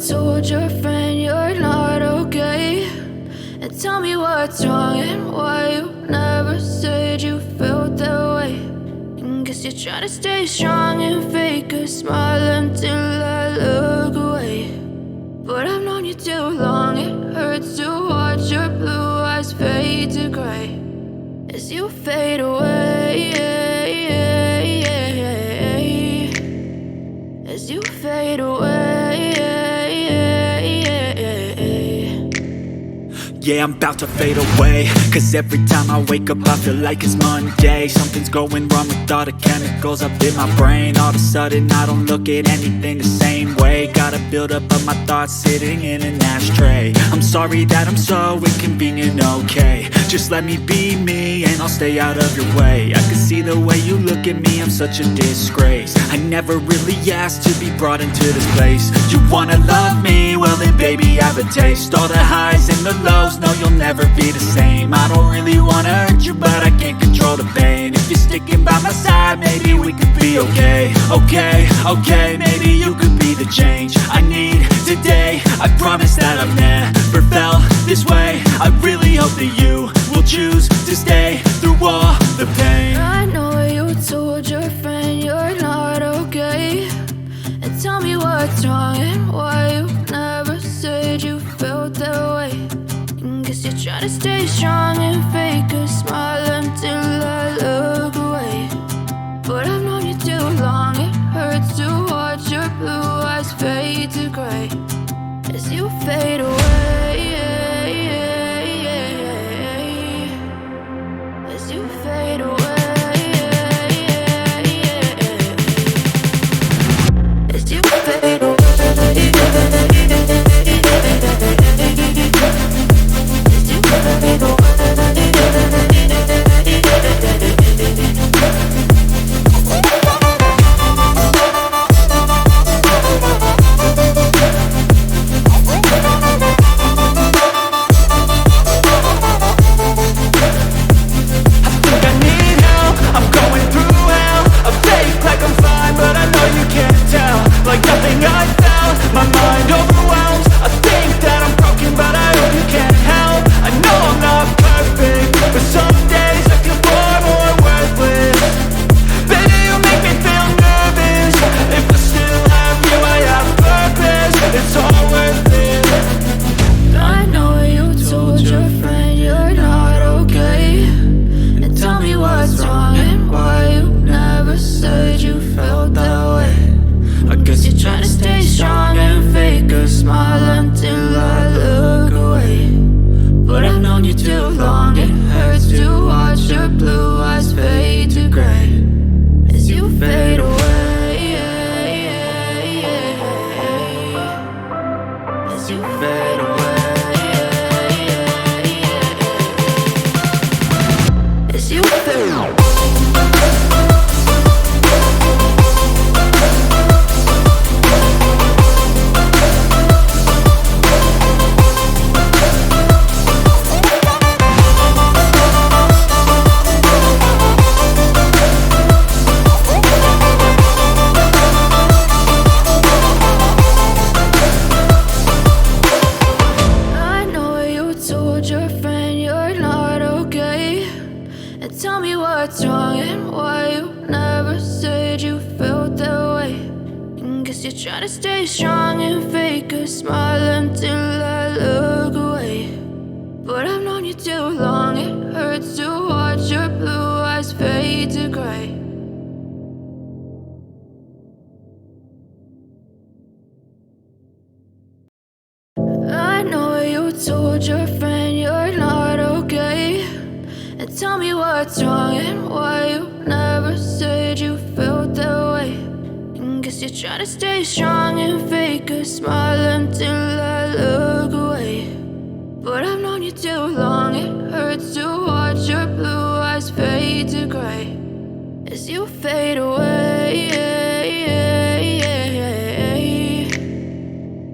told your friend you're not okay, and tell me what's wrong and why you never said you felt that way. And guess you're trying to stay strong and fake a smile until I look away. But I've known you too long, it hurts to watch your blue eyes fade to gray as you fade away, as you fade away. Yeah, I'm about to fade away, cause every time I wake up I feel like it's Monday. Something's going wrong with all the chemicals up in my brain. All of a sudden I don't look at anything the same way. Got a buildup of my thoughts sitting in an ashtray. I'm sorry that I'm so inconvenient, okay. Just let me be me and I'll stay out of your way. I can see the way you look at me, I'm such a disgrace. I never really asked to be brought into this place. You wanna love me? Well then baby I have a taste. All the highs and the lows, no you'll never be the same. I don't really wanna hurt you but I can't control the pain. If you're sticking by my side maybe we could be okay. Okay, maybe you could be the change I need today. I promise that I've never felt this way. I really hope that you will choose to stay through all the pain. I know you told your friend you're not okay, and tell me what's wrong and why you never said you felt that way. And guess you're trying to stay strong and fake a smile until I look away. But I've known you too long, it hurts to watch your blue eyes fade to gray as you fade away, as you fade away, as you fade away. Trying to stay strong and fake a smile until I look away. But I've known you too long, it hurts to watch your blue eyes fade to gray. I know you told your friend you're not okay, and tell me what's wrong and why you never said you felt that way. Guess you're trying to stay strong and fake a smile until I look away. But I've known you too long, it hurts to watch your blue eyes fade to gray as you fade away,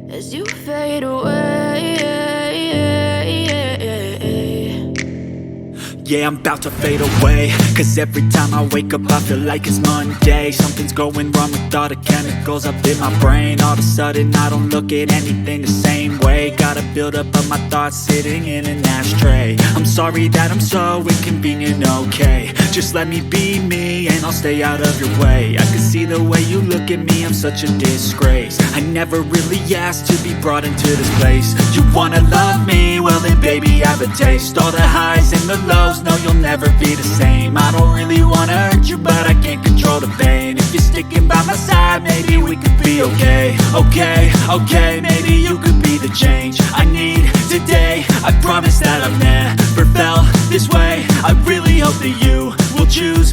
as you fade away. Yeah, I'm about to fade away, cause every time I wake up I feel like it's Monday. Something's going wrong with all the chemicals up in my brain. All of a sudden I don't look at anything the same way. Got a buildup of my thoughts sitting in an ashtray. I'm sorry that I'm so inconvenient, okay. Just let me be me and I'll stay out of your way. I can see the way you look at me, I'm such a disgrace. I never really asked to be brought into this place. You wanna love me? Well then baby have a taste. All the highs and the lows, no you'll never be the same. I don't really wanna hurt you but I can't control the pain. If you're sticking by my side maybe we could be okay. Okay, maybe you could be the change I need today. I promise that I've never felt this way. I really hope that you will choose